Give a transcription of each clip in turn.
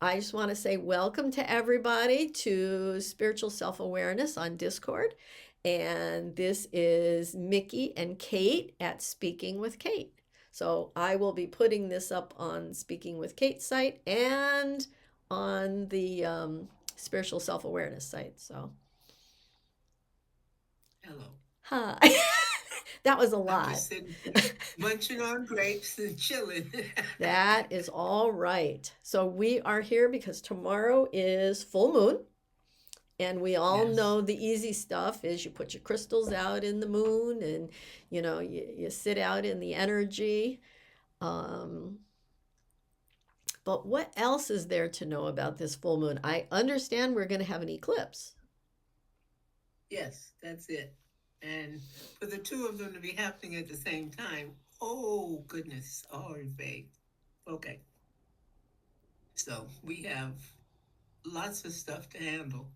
I just want to say welcome to everybody to Spiritual Self Awareness on Discord. And this is Mickey and Kate at Speaking with Kate. So I will be putting this up on Speaking with Kate's site and on the Spiritual Self Awareness site. So, Hello. hi. That was a I'm lot. just sitting here munching on grapes and chilling. That is all right. So we are here because tomorrow is full moon. And we all Yes. know the easy stuff is you put your crystals out in the moon and you sit out in the energy. Um, but what else is there to know about this full moon? I understand we're going to have an eclipse. Yes, that's it. And for the two of them to be happening at the same time, oh goodness, all in vague. Okay. So we have lots of stuff to handle.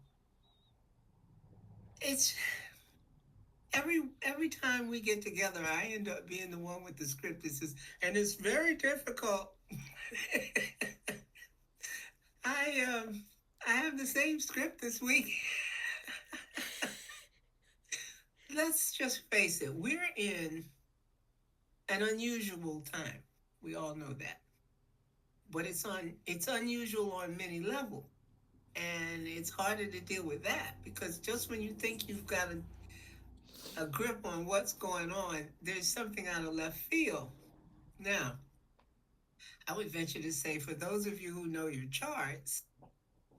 It's every time we get together, I end up being the one with the script. And it's very difficult. I I have the same script this week. Let's just face it, we're in an unusual time. We all know that. But it's unusual on many levels. And it's harder to deal with that because just when you think you've got a grip on what's going on, there's something out of left field. Now, I would venture to say for those of you who know your charts,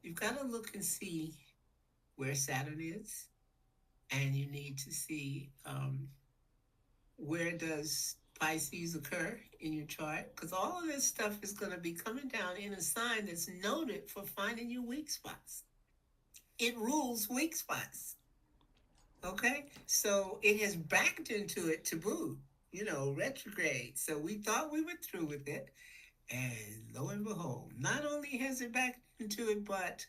you've got to look and see where Saturn is, and you need to see where does Pisces occur in your chart? Because all of this stuff is going to be coming down in a sign that's noted for finding you weak spots. It rules weak spots. Okay, so it has backed into it to boot. Retrograde. So we thought we were through with it, and lo and behold, not only has it backed into it, but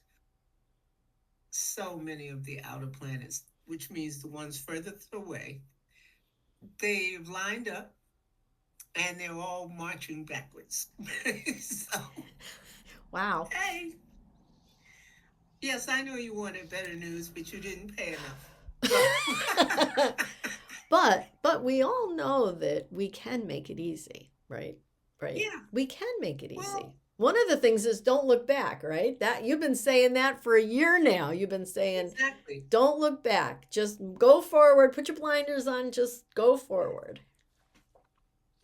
so many of the outer planets, which means the ones furthest away, they've lined up and they're all marching backwards. So, Wow. hey, yes, I know you wanted better news, but you didn't pay enough. So, But we all know that we can make it easy, right? Right. yeah, We can make it easy. well, One of the things is don't look back, right? That you've been saying that for a year now. You've been saying exactly. don't look back. Just go forward. Put your blinders on. Just go forward.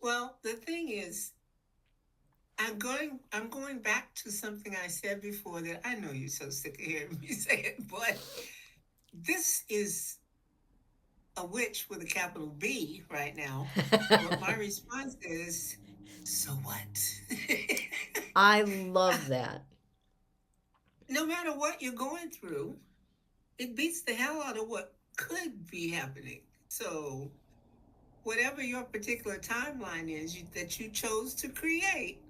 Well, the thing is, I'm going back to something I said before that I know you're so sick of hearing me say it, but this is a witch with a capital B right now. But my response is, so what? I love that. No matter what you're going through, it beats the hell out of what could be happening. So, whatever your particular timeline is that you chose to create,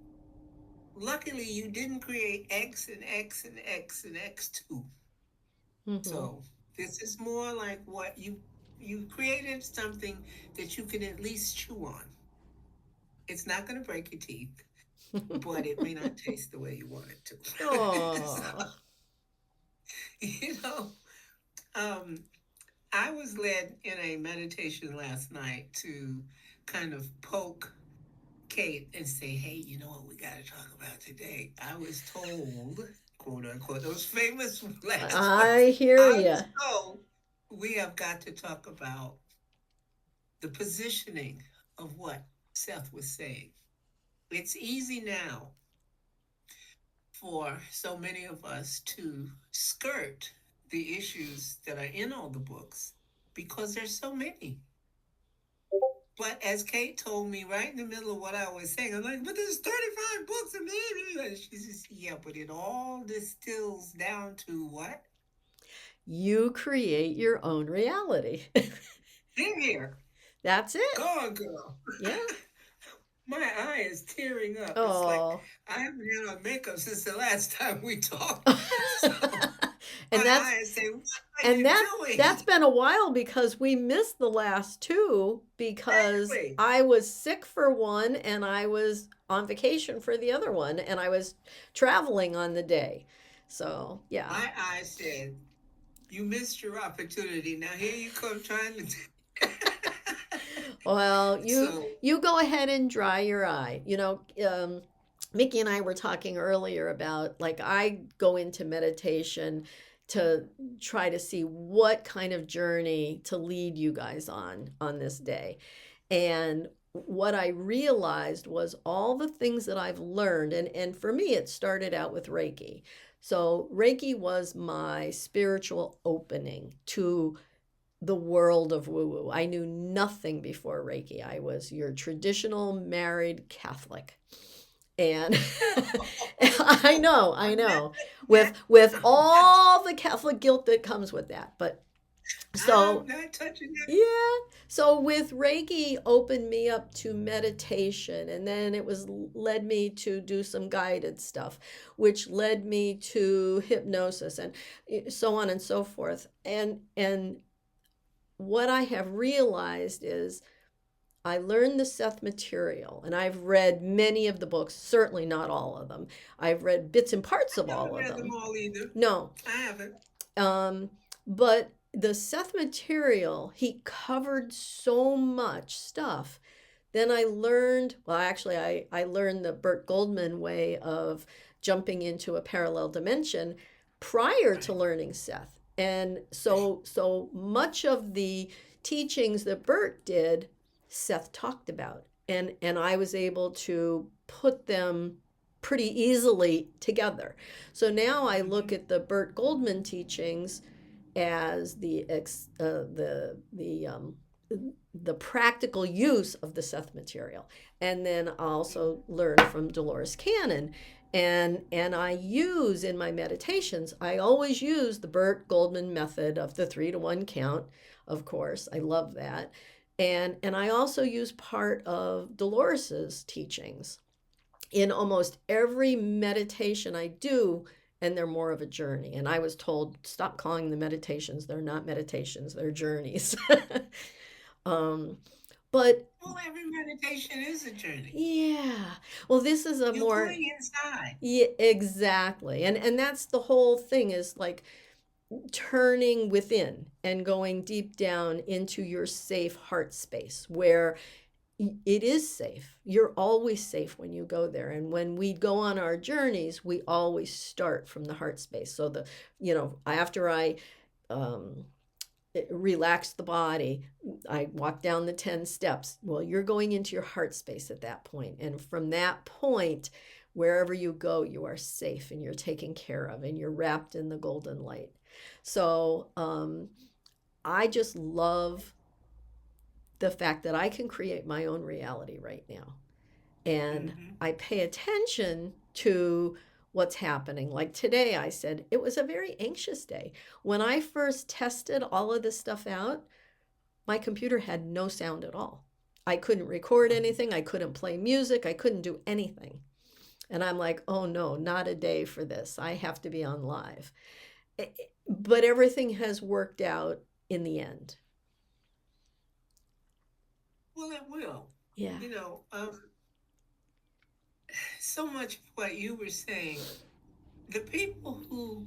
luckily you didn't create X and X and X and X2. Hmm. So, this is more like what you created something that you can at least chew on. It's not going to break your teeth, but it may not taste the way you want it to. So, Oh, you know, um, I was led in a meditation last night to kind of poke Kate and say, hey, you know what we got to talk about today? I was told, quote unquote, those famous last words, I hear I you. was told we have got to talk about the positioning of what Seth was saying. It's easy now for so many of us to skirt the issues that are in all the books because there's so many. But as Kate told me right in the middle of what I was saying, I'm like, but there's 35 books and she says, yeah, but it all distills down to what? You create your own reality. In here. That's it. Go on, girl. Yeah. My eye is tearing up. It's like Oh. I haven't had on makeup since the last time we talked. So my And that's eyes say, "What are and you that's doing?" been a while because we missed the last two because Exactly. I was sick for one and I was on vacation for the other one and I was traveling on the day. So, yeah. My eyes said, "You missed your opportunity. Now here you come trying to." Well, So you go ahead and dry your eye. Mickey and I were talking earlier about like I go into meditation to try to see what kind of journey to lead you guys on this day. And what I realized was all the things that I've learned, and for me, it started out with Reiki. So, Reiki was my spiritual opening to the world of woo woo. I knew nothing before Reiki. I was your traditional married Catholic. And I I'm not know, touching that. with I'm not. all the Catholic guilt that comes with that. But I'm so not touching that. yeah. So with Reiki opened me up to meditation and then it was led me to do some guided stuff, which led me to hypnosis and so on and so forth. And what I have realized is I learned the Seth material and I've read many of the books, certainly not all of them. I've read bits and parts of I all haven't of read them them. all either. No, I haven't. um, but the Seth material, he covered so much stuff. Then I learned, well, actually, I learned the Burt Goldman way of jumping into a parallel dimension prior to Right. learning Seth. And so much of the teachings that Burt did, Seth talked about. And I was able to put them pretty easily together. So now I look Hmm. at the Burt Goldman teachings as the practical use of the Seth material, and then also learn from Dolores Cannon, and I use in my meditations. I always use the Burt Goldman method of the 3 to 1 count. Of course, I love that, and I also use part of Dolores's teachings in almost every meditation I do, and they're more of a journey. And I was told, stop calling them meditations. They're not meditations, they're journeys. um, but Well, every meditation is a journey. yeah, well, this is a You're more, going inside. yeah, exactly. And that's the whole thing is like turning within and going deep down into your safe heart space where it is safe. You're always safe when you go there. And when we go on our journeys, we always start from the heart space. So after I um, relax the body, I walk down the 10 steps. Well, you're going into your heart space at that point. And from that point, wherever you go, you are safe and you're taken care of and you're wrapped in the golden light. So I just love the fact that I can create my own reality right now. And Hmm. I pay attention to what's happening. Like today, I said it was a very anxious day. When I first tested all of this stuff out, my computer had no sound at all. I couldn't record anything, I couldn't play music, I couldn't do anything. And I'm like, oh no, not a day for this. I have to be on live. But everything has worked out in the end. Well, it will. Yeah. You know, so much of what you were saying, the people who,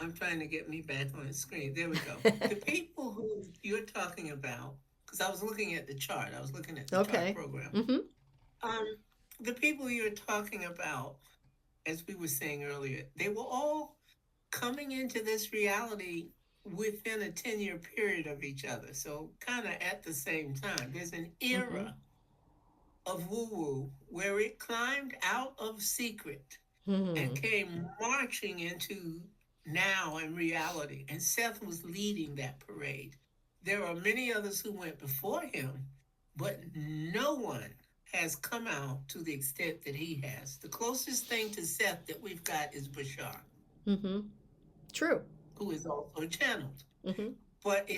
I'm trying to get me back on the screen. There we go. The people who you're talking about, because I was looking at the chart, I was looking at the chart Okay. program. Mm-hmm. Um, the people you're talking about, as we were saying earlier, they were all coming into this reality within a 10-year period of each other. So, kind of at the same time. There's an Mm-hmm. era of woo woo where it climbed out of secret and Mm-hmm. came marching into now and reality. And Seth was leading that parade. There are many others who went before him, but no one has come out to the extent that he has. The closest thing to Seth that we've got is Bashar, Mm-hmm. True. who is also channeled. Mm-hmm. But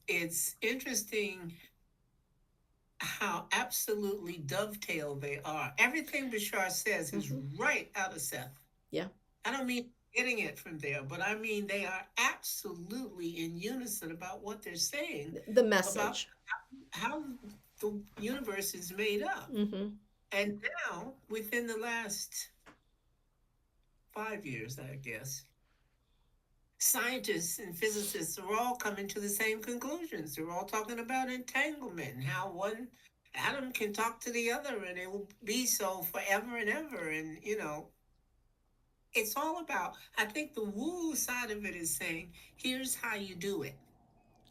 it's interesting how absolutely dovetailed they are. Everything Bashar says is Mm-hmm. right out of Seth. Yeah. I don't mean getting it from there, but I mean, they are absolutely in unison about what they're saying The about message. how the universe is made up. Mm-hmm. And now, within the last 5 years, I guess, scientists and physicists are all coming to the same conclusions. They're all talking about entanglement and how one atom can talk to the other and it will be so forever and ever. And, it's all about, I think the woo side of it is saying, here's how you do it.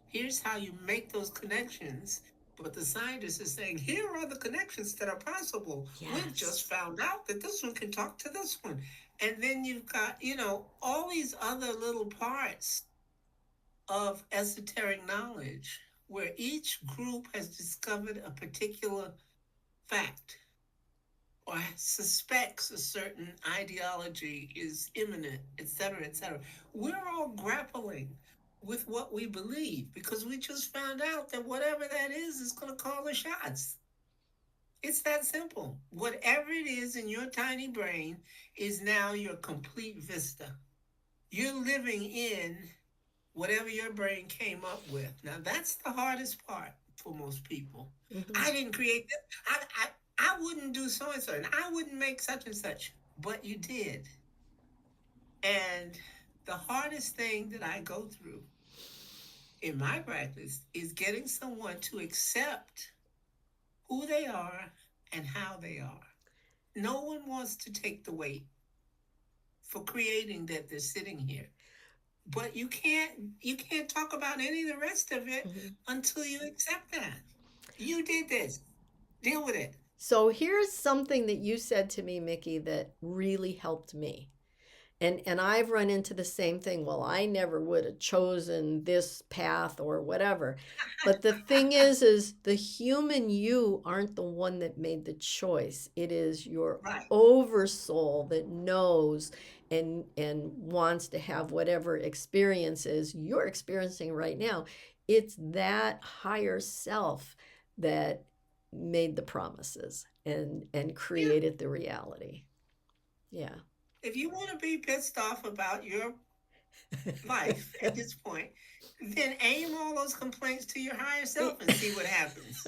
Here's how you make those connections. But the scientists are saying, here are the connections that are possible. We've Yes. just found out that this one can talk to this one. And then you've got, all these other little parts of esoteric knowledge where each group has discovered a particular fact or suspects a certain ideology is imminent, etc., etc. We're all grappling with what we believe because we just found out that whatever that is going to call the shots. It's that simple. Whatever it is in your tiny brain is now your complete vista. You're living in whatever your brain came up with. Now, that's the hardest part for most people. Mm-hmm. I didn't create this. I wouldn't do so and so, and I wouldn't make such and such, but you did. And the hardest thing that I go through in my practice is getting someone to accept who they are and how they are. No one wants to take the weight for creating that they're sitting here. But you can't talk about any of the rest of it Mm-hmm. until you accept that. You did this. Deal with it. So here's something that you said to me, Mickey, that really helped me. And I've run into the same thing. Well, I never would have chosen this path or whatever. But the thing is the human you aren't the one that made the choice. It is your Right. oversoul that knows and wants to have whatever experiences you're experiencing right now. It's that higher self that made the promises and Yeah. created the reality. Yeah. If you want to be pissed off about your life at this point, then aim all those complaints to your higher self and see what happens.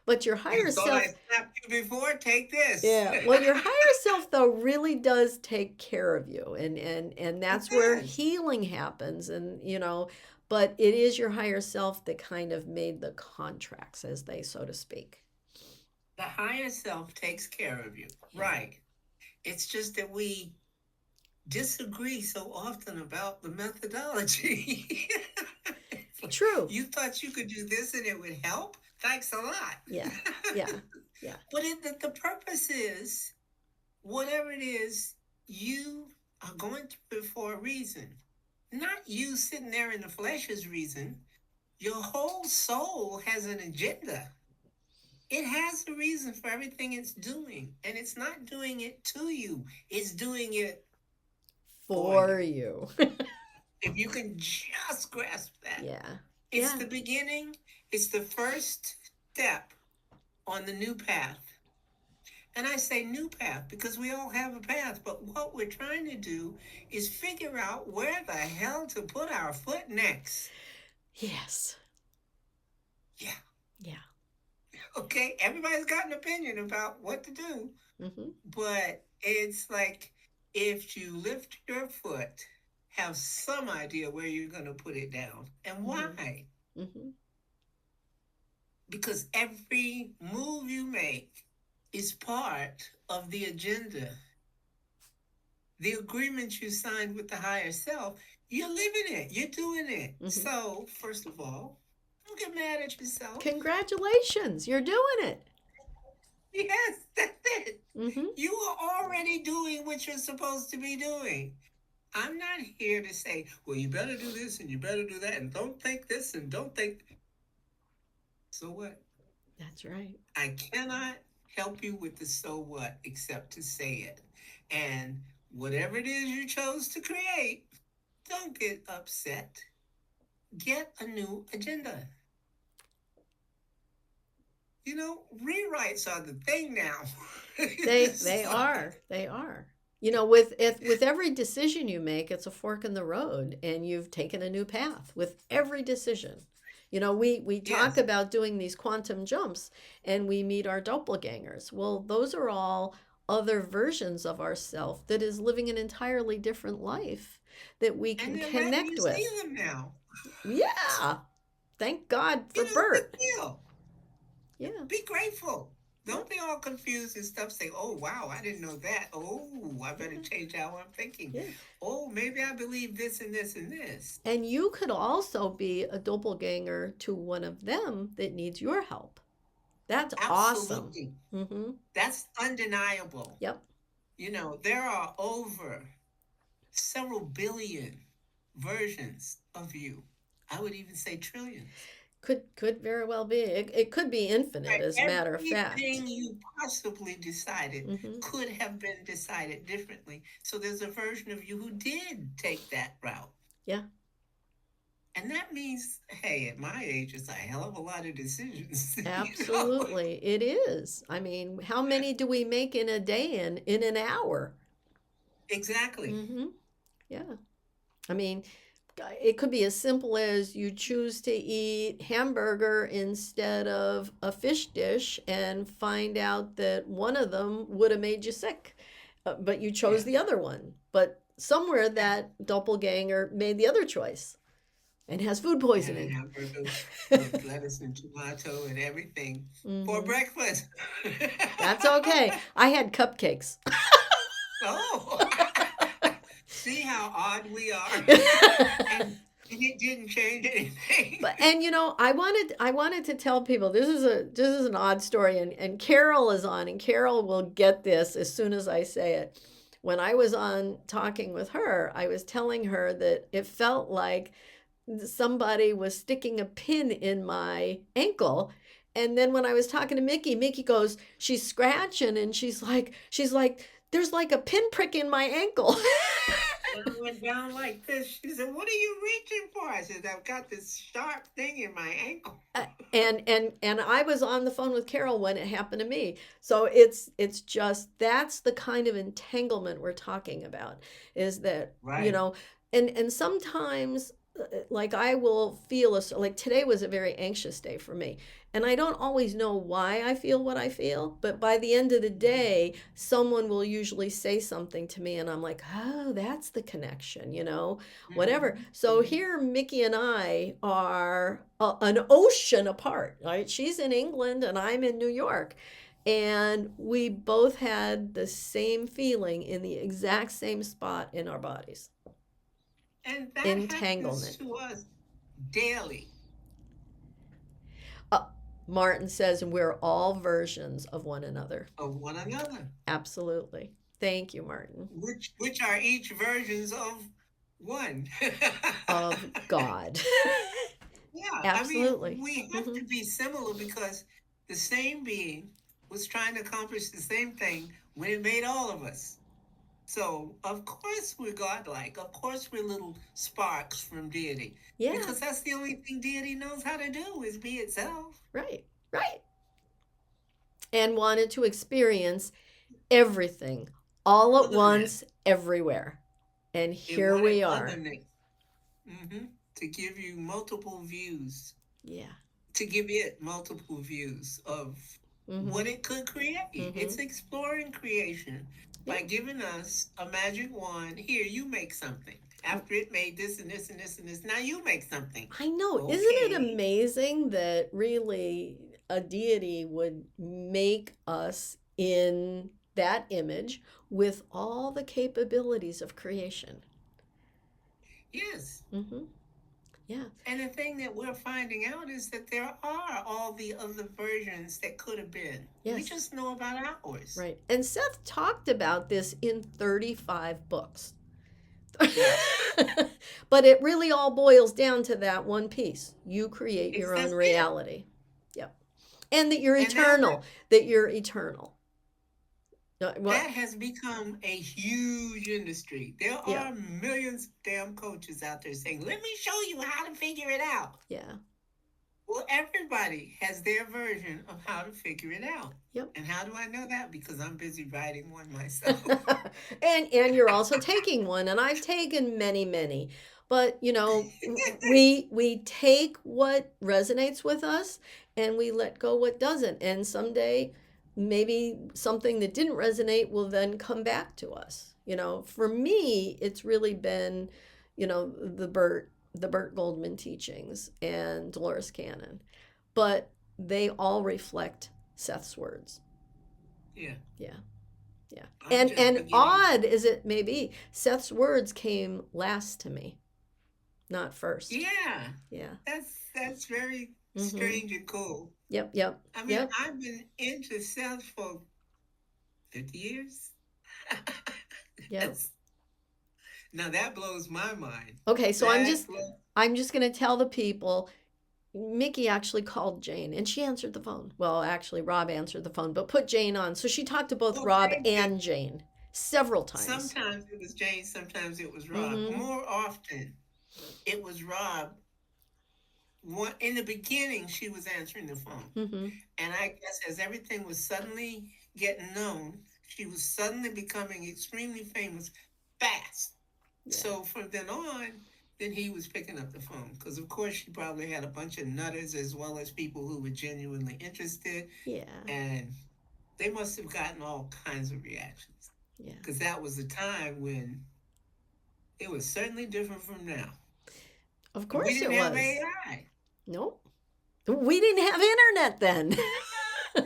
But your You higher thought I self, snapped you before? Take this. yeah, well, your higher self though really does take care of you, and It that's where does. healing happens, but it is your higher self that kind of made the contracts, as they so to speak. The higher self takes care of you. Yeah, Right. It's just that we disagree so often about the methodology. It's like, true. you thought you could do this and it would help? Thanks a lot. Yeah, yeah, yeah. But the purpose is whatever it is, you are going through it for a reason. Not you sitting there in the flesh's reason. Your whole soul has an agenda. It has a reason for everything it's doing. And it's not doing it to you, it's doing it for For you. you. If you can just grasp that, Yeah, it's yeah. the beginning, it's the first step on the new path. And I say new path because we all have a path, but what we're trying to do is figure out where the hell to put our foot next. Yes. Yeah, Yeah. okay, everybody's got an opinion about what to do, Mm-hmm. but it's like if you lift your foot, have some idea where you're going to put it down and Mm-hmm. why. Mm-hmm. Because every move you make is part of the agenda, the agreement you signed with the higher self. You're living it, you're doing it. Mm-hmm. So, first of all, don't get mad at yourself. Congratulations, you're doing it. Yes, that's it. Mm-hmm. You are already doing what you're supposed to be doing. I'm not here to say, well, you better do this and you better do that and don't think this and don't think. So what? That's right. I cannot help you with the so what except to say it. And whatever it is you chose to create, don't get upset. Get a new agenda. Rewrites are the thing now. They It's they like, are. They are. With every decision you make, it's a fork in the road, and you've taken a new path with every decision. We talk Yes. about doing these quantum jumps, and we meet our doppelgangers. Well, those are all other versions of ourself that is living an entirely different life that we And can they're letting connect you see with. them now. Yeah. Thank God for Good Bert. deal. Yeah. Be grateful. Yep. Don't be all confused and stuff. Say, oh, wow, I didn't know that. Oh, I better Yeah. change how I'm thinking. Yeah. Oh, maybe I believe this and this and this. And you could also be a doppelganger to one of them that needs your help. That's awesome. Absolutely. Mm-hmm. That's undeniable. Yep. There are over several billion versions of you. I would even say trillions. Could very well be. It could be infinite, Right. as a matter of fact. Everything you possibly decided Mm-hmm. could have been decided differently. So there's a version of you who did take that route. Yeah. And that means, hey, at my age, it's a hell of a lot of decisions, Absolutely. It is. I mean, how many do we make in a day, in an hour? Exactly. Mm-hmm. Yeah. I mean, it could be as simple as you choose to eat hamburger instead of a fish dish and find out that one of them would have made you sick, but you chose Yeah. the other one. But somewhere that doppelganger made the other choice and has food I had a poisoning. hamburger with lettuce and tomato and everything for Hmm. breakfast. That's okay. I had cupcakes. Oh, see how odd we are? And it didn't change anything. But I wanted to tell people this is an odd story, and Carol is on, and Carol will get this as soon as I say it. When I was on talking with her, I was telling her that it felt like somebody was sticking a pin in my ankle. And then when I was talking to Mickey goes, she's scratching, and she's like, there's like a pinprick in my ankle. And I went down like this. She said, "What are you reaching for?" I said, "I've got this sharp thing in my ankle." And I was on the phone with Carol when it happened to me. So it's just that's the kind of entanglement we're talking about, is that, Right. and sometimes, like, I will feel like today was a very anxious day for me. And I don't always know why I feel what I feel, but by the end of the day, someone will usually say something to me, and I'm like, oh, that's the connection, whatever. Hmm. So Hmm. here, Mickey and I are an ocean apart, right? She's in England and I'm in New York. And we both had the same feeling in the exact same spot in our bodies. And that happens Entanglement. to us daily. Uh, Martin says, and we're all versions of one another. Of one another, Absolutely. Thank you, Martin. which are each versions of one. Of God. Yeah, I mean, Absolutely. we have Hmm. to be similar because the same being was trying to accomplish the same thing when it made all of us. So, of course, we're godlike. Of course, we're little sparks from deity Yeah, because that's the only thing deity knows how to do is be itself. right, right. And wanted to experience everything all at Otherness. once, everywhere. And It here wanted we are. otherness. Hmm. To give you multiple views, Yeah. to give it multiple views of Mm-hmm. what it could create. Mm-hmm. It's exploring creation Yeah. by giving us a magic wand. Here, you make something. After it made this and this and this and this, now you make something. I know. Isn't it Okay. amazing that really a deity would make us in that image with all the capabilities of creation? Yes. Mm-hmm. Yeah. And the thing that we're finding out is that there are all the other versions that could have been. We Yes. just know about ours. Right. And Seth talked about this in 35 books. Yes. But it really all boils down to that one piece. You create It's your own that's it. reality. Yep. And that you're And now eternal. That you're eternal. What? that has become a huge industry. There Yeah. are millions of damn coaches out there saying, "Let me show you how to figure it out." Yeah. Well, everybody has their version of how to figure it out. Yep. And how do I know that? Because I'm busy writing one myself. And you're also taking one, and I've taken many, many. But we take what resonates with us, and we let go what doesn't. And someday, maybe something that didn't resonate will then come back to us. For me, it's really been, the Burt Goldman teachings and Dolores Cannon, but they all reflect Seth's words. Yeah. Yeah. Yeah. I'm And just and beginning. odd as it may be, Seth's words came last to me, not first. Yeah. Yeah. That's very Mhm. strange and cool. Yep, yep. I mean, Yep. I've been into sales for 50 years. Yep. That's, now that blows my mind. Okay, so I'm That just blows. I'm just going to tell the people Mickey actually called Jane and she answered the phone. Well, actually Rob answered the phone, but put Jane on. So she talked to both Well, Rob thank you. and Jane several times. Sometimes it was Jane, sometimes it was Rob. Mhm. More often, it was Rob. In the beginning, she was answering the phone. Mhm. And I guess as everything was suddenly getting known, she was suddenly becoming extremely famous fast. Yeah. So from then on, then he was picking up the phone. Because, of course, she probably had a bunch of nutters as well as people who were genuinely interested. Yeah. And they must have gotten all kinds of reactions. Yeah. Because that was a time when it was certainly different from now. Of And we course it didn't have was. AI. Nope. We didn't have internet then.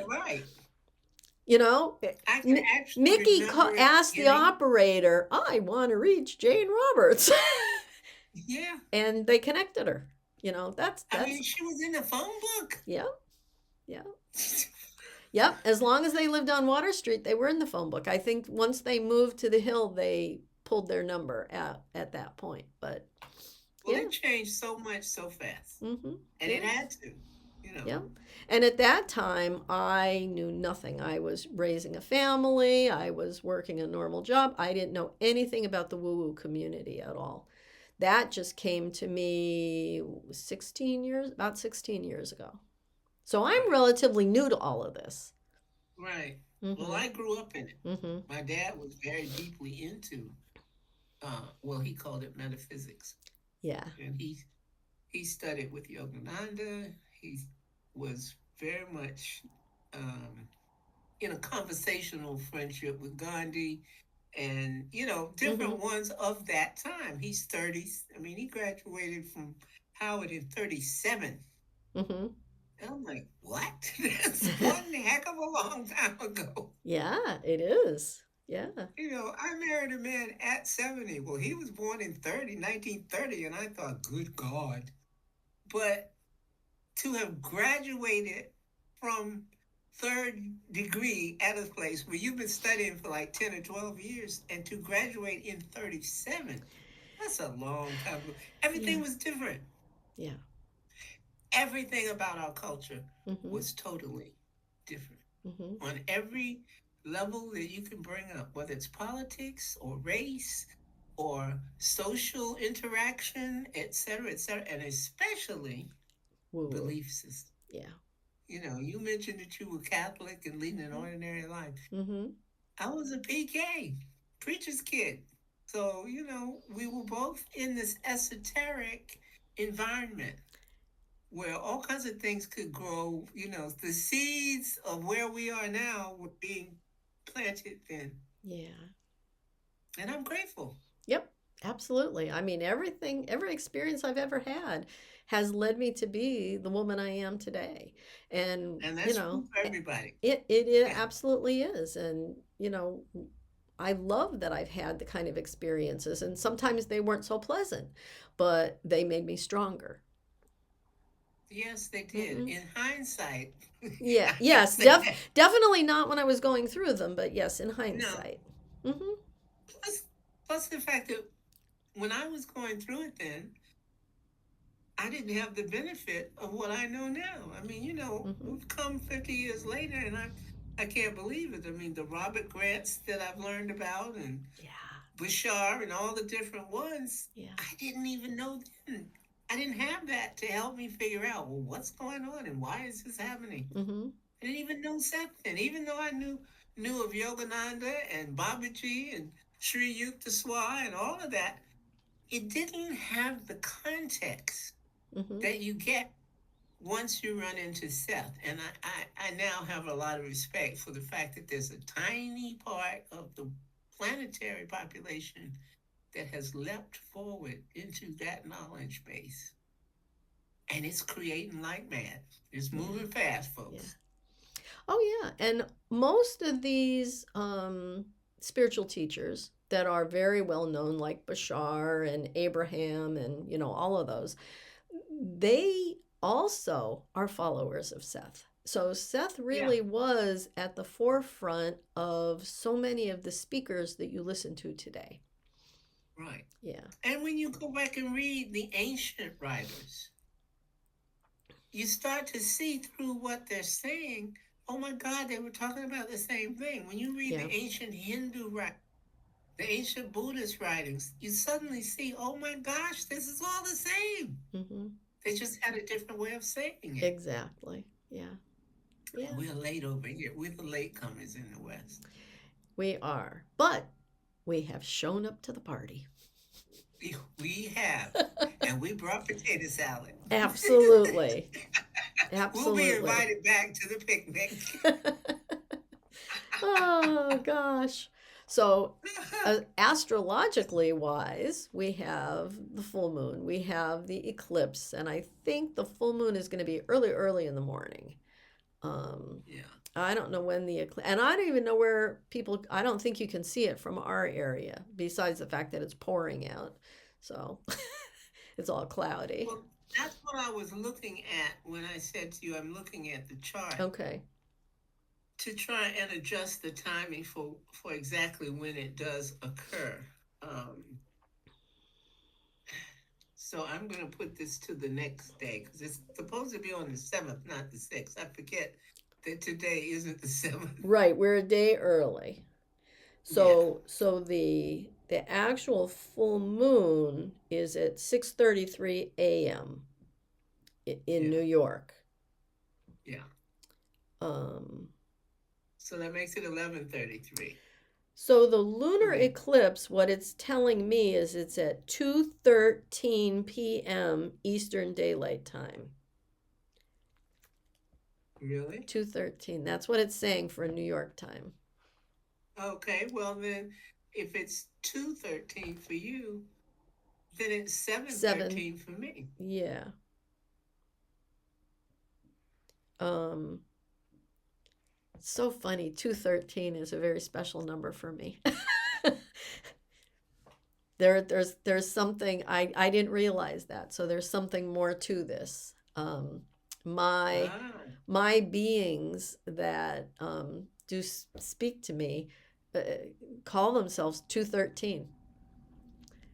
Right. You know, I can actually Mickey remember in the asked the beginning. operator, I want to reach Jane Roberts. Yeah. And they connected her. That's, I mean, that's, she was in the phone book. yeah, yeah. Yep. As long as they lived on Water Street, they were in the phone book. I think once they moved to the Hill, they pulled their number at that point. But Well, yeah. it changed so much so fast. Mm-hmm. And it Yeah. had to. Yeah. And at that time, I knew nothing. I was raising a family, I was working a normal job. I didn't know anything about the woo woo community at all. That just came to me about 16 years ago. So I'm Right. relatively new to all of this. Right. Well, Mm-hmm. I grew up in it. Mm-hmm. My dad was very deeply into, well, he called it metaphysics. Yeah. And he studied with Yogananda. He was very much um, in a conversational friendship with Gandhi and, Mm-hmm. different ones of that time. He's 30s. I mean, he graduated from Howard in 37. Mm-hmm. And I'm like, what? That's one heck of a long time ago. Yeah, it is. Yeah. I married a man at 70. Well, he was born in 1930, and I thought, good God. But to have graduated from third degree at a place where you've been studying for like 10 or 12 years and to graduate in 37, that's a long time ago. Yeah. Everything was different. Yeah. Everything about our culture Mm-hmm. was totally different Mm-hmm. on every level that you can bring up, whether it's politics or race or social interaction, et cetera, and especially Woo woo. belief system. Yeah. You mentioned that you were Catholic and leading an ordinary life. Mm-hmm. I was a PK, preacher's kid. So, we were both in this esoteric environment where all kinds of things could grow. The seeds of where we are now were being planted then. Yeah. And I'm grateful. Yep, absolutely. I mean, every experience I've ever had has led me to be the woman I am today. And, And that's true for everybody. it Yeah. absolutely is. And, I love that I've had the kind of experiences, and sometimes they weren't so pleasant, but they made me stronger. Yes, they did. Hmm. In hindsight, Yeah, I can yes, say that. definitely not when I was going through them, but yes, in No. hindsight. Hmm. Plus, plus the fact that when I was going through it then, I didn't have the benefit of what I know now. I mean, Hmm. we've come 50 years later and I can't believe it. I mean, the Robert Grants that I've learned about and Yeah, Bashar and all the different ones, yeah. I didn't even know then. I didn't have that to help me figure out, well, what's going on and why is this happening? Mm-hmm. I didn't even know Sefton, even though I knew of Yogananda and Babaji and Sri Yukteswar and all of that. It didn't have the context Mm-hmm. that you get once you run into Seth. And I now have a lot of respect for the fact that there's a tiny part of the planetary population that has leapt forward into that knowledge base. And it's creating like mad. It's Yeah. moving fast, Yeah. folks. Oh, yeah. And most of these spiritual teachers that are very well known, like Bashar and Abraham, and all of those, they also are followers of Seth. So Seth Yeah, really was at the forefront of so many of the speakers that you listen to today. right. Yeah. And when you go back and read the ancient writers, you start to see through what they're saying. Oh my God, they were talking about the same thing. When you read Yeah. the ancient Hindu writings, the ancient Buddhist writings, you suddenly see, oh my gosh, this is all the same. Mm-hmm. They just had a different way of saying it. Exactly. Yeah. Yeah. We're late over here. We're the latecomers in the West. We are. But we have shown up to the party. We have. And we brought potato salad. Absolutely. We'll be Absolutely. invited back to the picnic. Oh gosh. So, astrologically wise, we have the full moon, we have the eclipse, and I think the full moon is going to be early, early in the morning. Um, Yeah. I don't know when the eclipse, and I don't even know where people. I don't think you can see it from our area, besides the fact that it's pouring out. So, it's all cloudy. Well, that's what I was looking at when I said to you, I'm looking at the chart Okay. to try and adjust the timing for exactly when it does occur. Um, so I'm going to put this to the next day because it's supposed to be on the 7th, not the 6th. I forget that today isn't the 7th. Right, we're a day early. Yeah, So the actual full moon is at 6:33 a.m. In New yeah, York. yeah. Um, So that makes it 11:33 so the for lunar me. eclipse, what it's telling me is it's at 2:13 p.m. Eastern Daylight Time. Really? 2:13. That's what it's saying for New York time. Okay, well then, if it's 2:13 for you, then it's 7. 7:13 for me. Yeah. Um, it's so funny. 213 is a very special number for me. There's something I didn't realize that. So there's something more to this. My Ah, my beings that do speak to me uh, call themselves 213.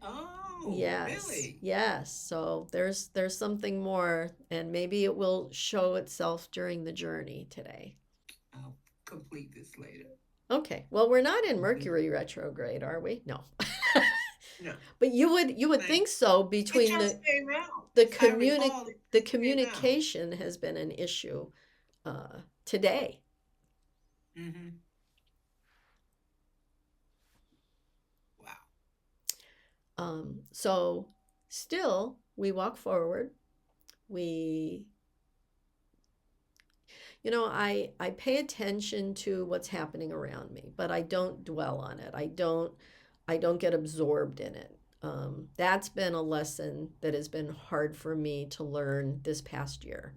oh, Yes, really? yes. So there's something more, and maybe it will show itself during the journey today. I'll complete this later. Okay. Well, we're not in Mhm. Mercury retrograde, are we? No. No, But you would thank think so It between just came out. the If I communic recall, it the just came out. communication has been an issue today. Hmm. Wow. So still we walk forward. We I pay attention to what's happening around me, but I don't dwell on it. I don't get absorbed in it. That's been a lesson that has been hard for me to learn this past year.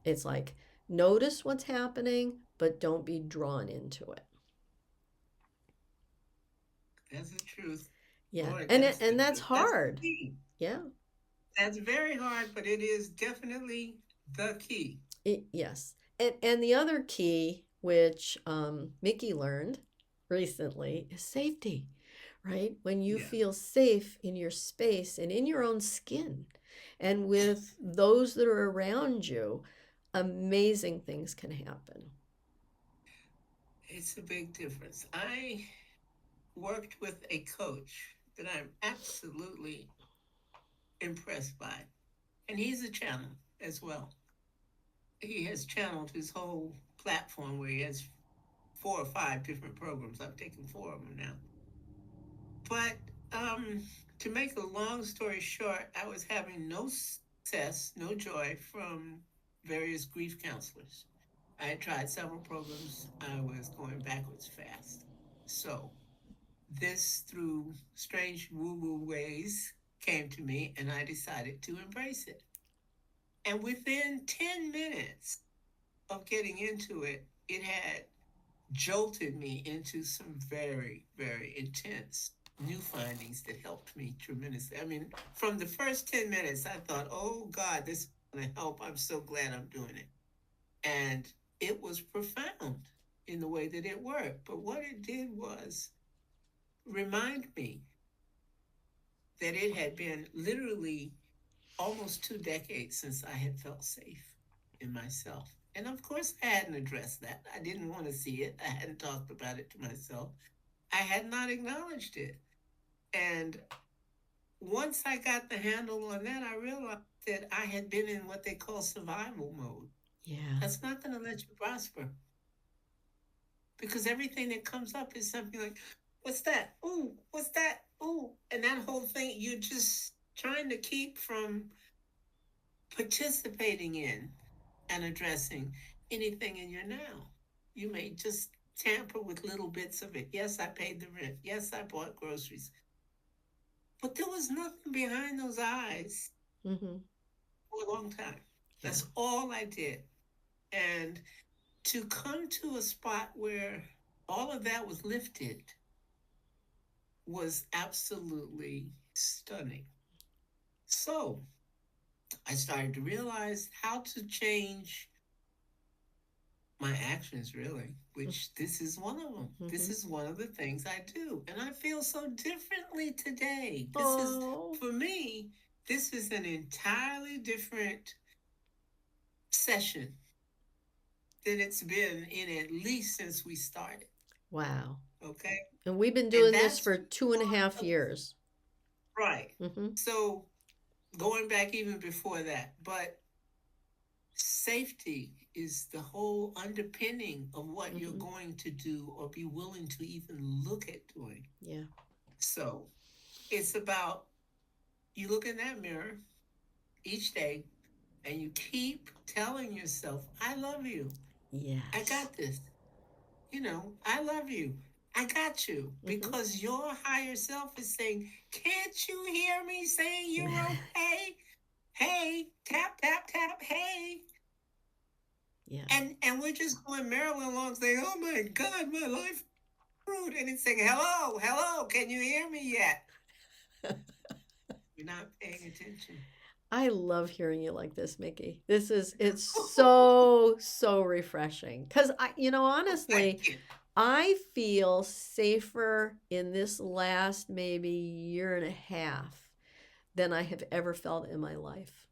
It's like notice what's happening, but don't be drawn into it. That's the truth. Yeah, Lord, and that's the that's truth. That's the hard. key. Yeah, That's very hard, but it is definitely the key. yes. And the other key, which Mickey learned recently, is safety. Right? When you Yeah. feel safe in your space and in your own skin and with those that are around you, amazing things can happen. It's a big difference. I worked with a coach that I'm absolutely impressed by. And he's a channel as well. He has channeled his whole platform where he has 4 or 5 different programs. I've taken 4 of them now. But um, to make a long story short, I was having no success, no joy from various grief counselors. I had tried several programs. I was going backwards fast. So this, through strange woo-woo ways, came to me, and I decided to embrace it. And within 10 minutes of getting into it, it had jolted me into some very, very intense new findings that helped me tremendously. I mean, from the first 10 minutes, I thought, oh God, this is going to help. I'm so glad I'm doing it. And it was profound in the way that it worked. But what it did was remind me that it had been literally almost 2 decades since I had felt safe in myself. And of course, I hadn't addressed that. I didn't want to see it. I hadn't talked about it to myself. I had not acknowledged it. And once I got the handle on that, I realized that I had been in what they call survival mode. Yeah. That's not going to let you prosper because everything that comes up is something like, what's that? Ooh, what's that? Ooh. And that whole thing, you're just trying to keep from participating in and addressing anything in your now. You may just tamper with little bits of it. Yes, I paid the rent. Yes, I bought groceries. But there was nothing behind those eyes Mm-hmm. for a long time. Yeah. That's all I did. And to come to a spot where all of that was lifted was absolutely stunning. So I started to realize how to change my actions, really, which this is one of them. This Mm-hmm. is one of the things I do. And I feel so differently today. This is, Oh, for me, this is an entirely different session than it's been in at least since we started. wow. Okay. And we've been And doing this that's for two and a half part of, years. right. Mm-hmm. So going back even before that, but safety is the whole underpinning of what you're Mm-hmm. going to do or be willing to even look at doing. Yeah. So it's about you look in that mirror each day and you keep telling yourself, I love you. I Yes. got this. I love you. I got you. Mm-hmm. Because your higher self is saying, can't you hear me saying you're okay? Hey, tap, tap, tap, hey. Yeah. And we're just going merrily along saying, oh my God, my life is rude. And it's saying, hello, hello, can you hear me yet? You're not paying attention. I love hearing you like this, Mickey. It's so, so refreshing. Because Oh, thank honestly, you. I feel safer in this last maybe year and a half than I have ever felt in my life.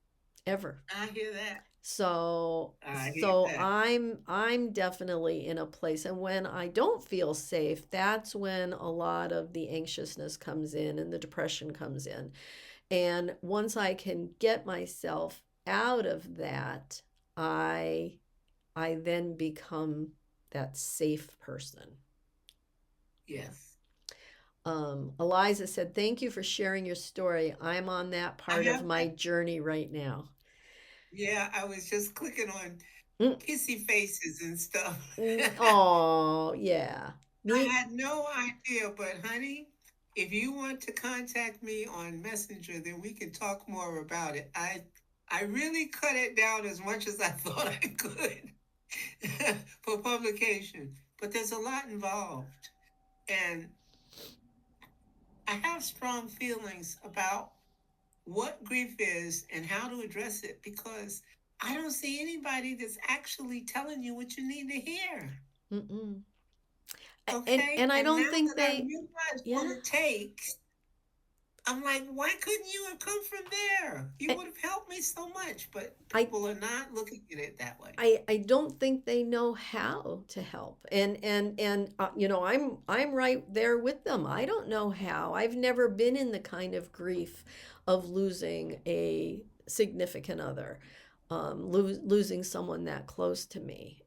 Ever. I hear that. So I hear so that. I'm definitely in a place, and when I don't feel safe, that's when a lot of the anxiousness comes in and the depression comes in. And once I can get myself out of that, I I then become that safe person. Yes. Eliza said, "Thank you for sharing your story. I'm on that I part of have my that. journey right now." Yeah, I was just clicking on Mm, kissy faces and stuff. oh, yeah. I Me. had no idea, but honey, if you want to contact me on Messenger, then we can talk more about it. I really cut it down as much as I thought I could for publication, but there's a lot involved, and I have strong feelings about what grief is and how to address it because I don't see anybody that's actually telling you what you need to hear. Mm-mm. And Okay? and I And don't now think that I they. realize what Yeah. it takes, I'm like, why couldn't you have come from there? You I, would have helped me so much. But I people are not looking at it that way. I don't think they know how to help. And you know, I'm right there with them. I don't know how. I've never been in the kind of grief of losing a significant other, losing someone that close to me.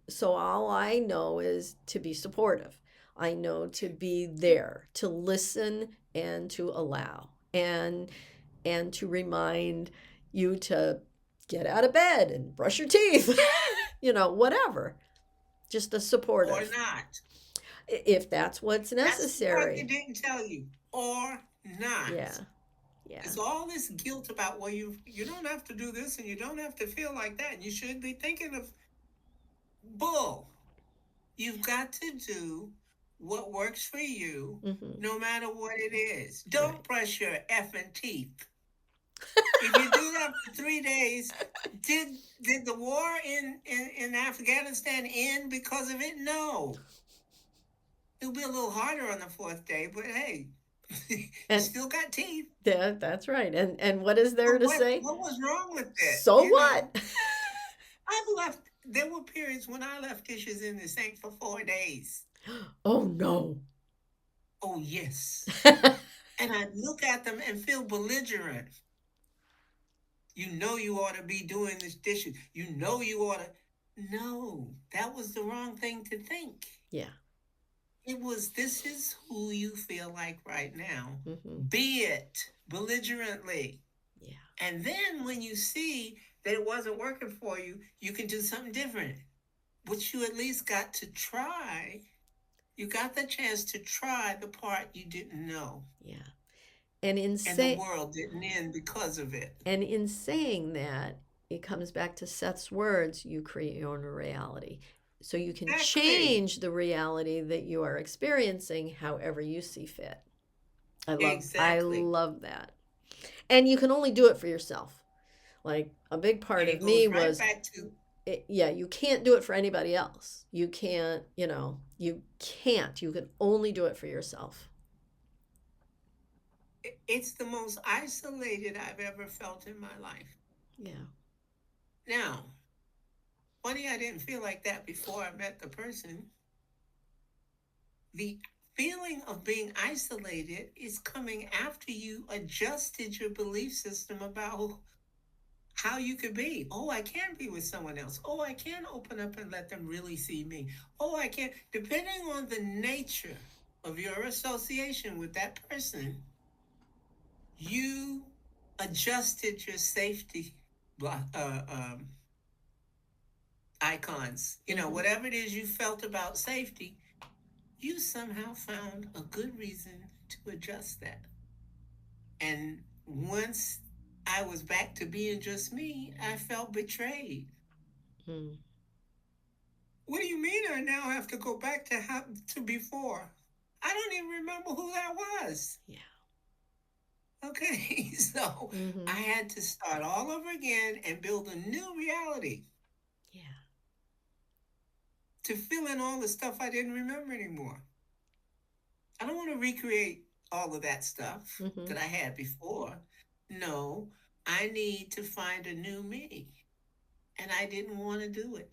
So all I know is to be supportive. I know to be there, to listen and to allow, and to remind you to get out of bed and brush your teeth, you know, whatever. Just a Or supportive, not. if that's what's That's the part they necessary. didn't tell you. Or not. Yeah, yeah. It's all this guilt about, well, you don't have to do this and you don't have to feel like that. And you should be thinking of bull. You've got to do what works for you, Hmm. no matter what it is. Right. Don't brush your effing teeth. If you do that for 3 days, did the war in Afghanistan end because of it? No. It'll be a little harder on the fourth day, but hey, you And still got teeth. that's right. And what is there But to what say? what was wrong with it? So what? I've left. There were periods when I left dishes in the sink for 4 days. Oh no. Oh yes, and I look at them and feel belligerent. You know you ought to be doing this dishes. You know you ought to. No, that was the wrong thing to think. Yeah. It was, this is who you feel like right now. Hmm. Be it belligerently. Yeah. And then when you see that it wasn't working for you, you can do something different. But you at least got to try. You got the chance to try the part you didn't know. Yeah. And in And the say world didn't end because of it. and in saying that, it comes back to Seth's words, you create your own reality. So you can Exactly. change the reality that you are experiencing however you see fit. I Exactly. love that. And you can only do it for yourself. Like a big And part of it me goes right was, back to, yeah, you can't do it for anybody else. You can't, you can't. You can only do it for yourself. it's the most isolated I've ever felt in my life. Yeah. Now, funny, I didn't feel like that before I met the person. The feeling of being isolated is coming after you adjusted your belief system about how you could be. Oh, I can be with someone else. Oh, I can open up and let them really see me. Oh, I can. Depending on the nature of your association with that person, you adjusted your safety icons. Hmm. Whatever it is you felt about safety, you somehow found a good reason to adjust that. And once I was back to being just me, I felt betrayed. Mm. What do you mean I now have to go back to before? I don't even remember who that was. Yeah. Okay, so I Hmm. had to start all over again and build a new reality Yeah. to fill in all the stuff I didn't remember anymore. I don't want to recreate all of that stuff Hmm. that I had before. No, I need to find a new me. And I didn't want to do it.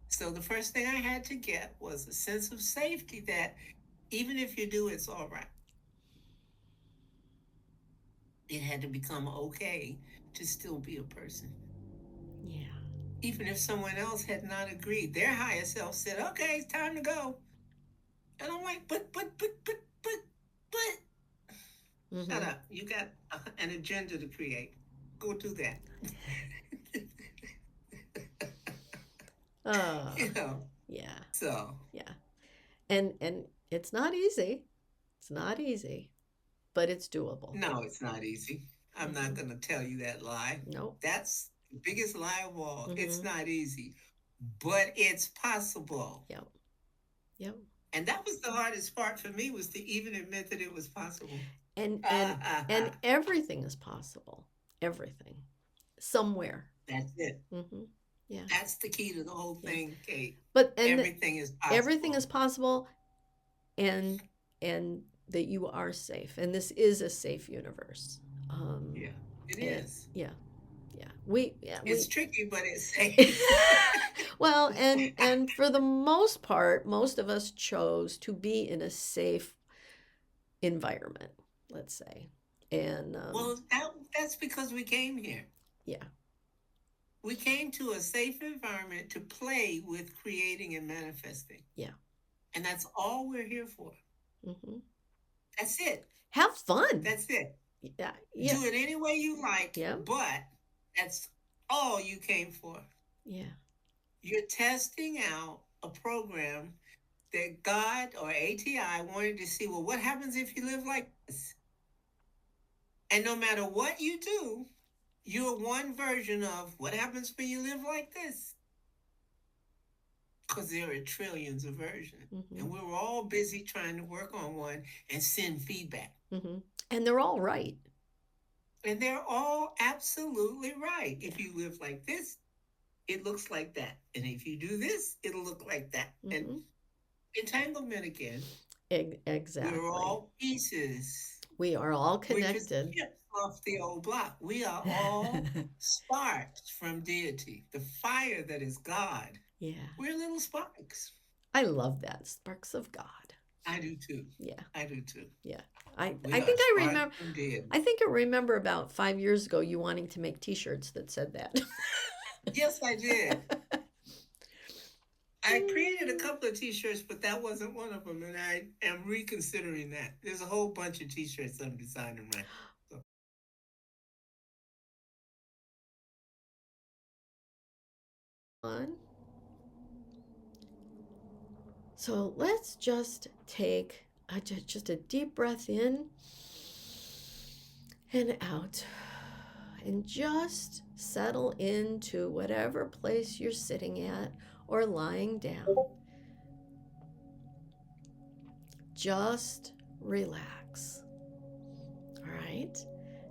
So the first thing I had to get was a sense of safety that even if you do, it's all right. It had to become okay to still be a person. Yeah. Even if someone else had not agreed, their higher self said, okay, it's time to go. And I'm like, but, shut Hmm. up. You got an agenda to create. Go do that. Uh, you know, yeah. so Yeah. And it's not easy. It's not easy, but it's doable. no, it's not easy. I'm not Hmm. going to tell you that lie. Nope. That's the biggest lie of all. It's Hmm. not easy, but it's possible. Yep. Yep. And that was the hardest part for me, was to even admit that it was possible. And and and That's everything is possible. Everything. Somewhere. it. Hmm. Yeah. That's the key to the whole Yeah. thing, Kate. But and Everything is everything possible. is possible, and and that you are safe, and this is a safe universe. Yeah, it And is. yeah, yeah, It's we. tricky, but it's safe. Well, and for the most part, most of us chose to be in a safe environment, let's say. And Well, that's because we came here. yeah, We came to a safe environment to play with creating and manifesting. yeah. And that's all we're here for. Hmm. That's it. Have fun. That's it. Yeah, yeah, Do it any way you like, yeah, but that's all you came for. yeah. You're testing out a program that God or ATI wanted to see, well, what happens if you live like this? And no matter what you do, you're one version of what happens when you live like this. Because there are trillions of versions. Hmm. And we were all busy trying to work on one and send feedback. Hmm. And they're all right. And they're all absolutely right. Yeah. If you live like this, it looks like that. And if you do this, it'll look like that. And Hmm. entanglement again, we're Exactly. all pieces. We are all We're just connected. chips off the old block. We are all sparks from deity, the fire that is God. Yeah. We're little sparks. I love that. Sparks of God. I do too. Yeah. I do too. Yeah. I We I are think I sparks remember from deity. I think I remember about 5 years ago you wanting to make t-shirts that said that. Yes, I did. I created a couple of t-shirts, but that wasn't one of them, and I am reconsidering that. There's a whole bunch of t-shirts I'm designing right now. So. On. So let's just take just a deep breath in and out. And just settle into whatever place you're sitting at or lying down. Just relax. All right.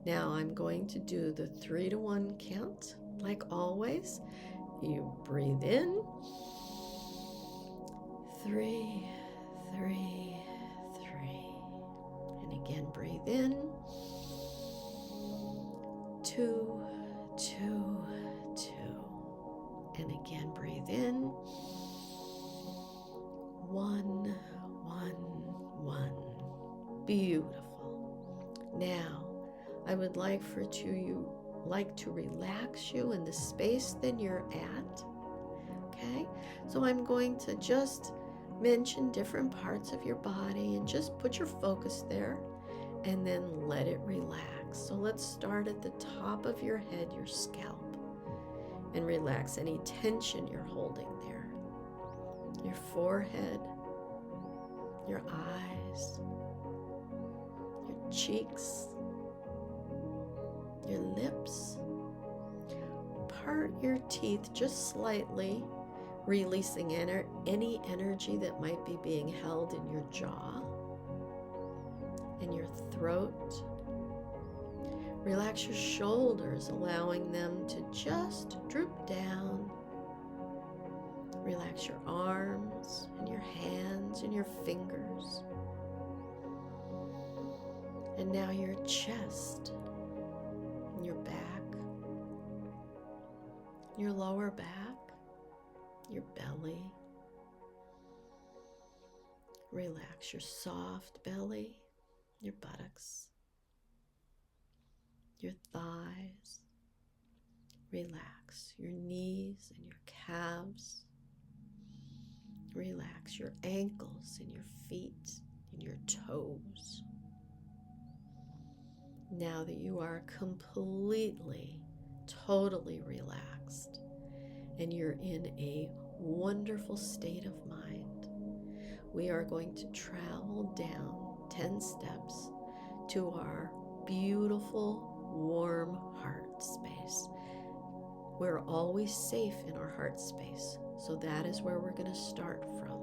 Now I'm going to do the 3 to 1 count like always. You breathe in. 3, 3, 3. And again, breathe in. 2, 2, 2. And again, breathe in. 1, 1, 1. Beautiful. Now, I would like to relax you in the space that you're at. Okay? So I'm going to just mention different parts of your body and just put your focus there and then let it relax. So let's start at the top of your head, your scalp, and relax any tension you're holding there. Your forehead, your eyes, your cheeks, your lips. Part your teeth just slightly, releasing any energy that might be being held in your jaw and your throat. Relax your shoulders, allowing them to just droop down. Relax your arms and your hands and your fingers. And now your chest, and your back, your lower back, your belly. Relax your soft belly, your buttocks, your thighs. Relax your knees and your calves. Relax your ankles and your feet and your toes. Now that you are completely, totally relaxed and you're in a wonderful state of mind, we are going to travel down 10 steps to our beautiful, warm heart space. We're always safe in our heart space, so that is where we're going to start from.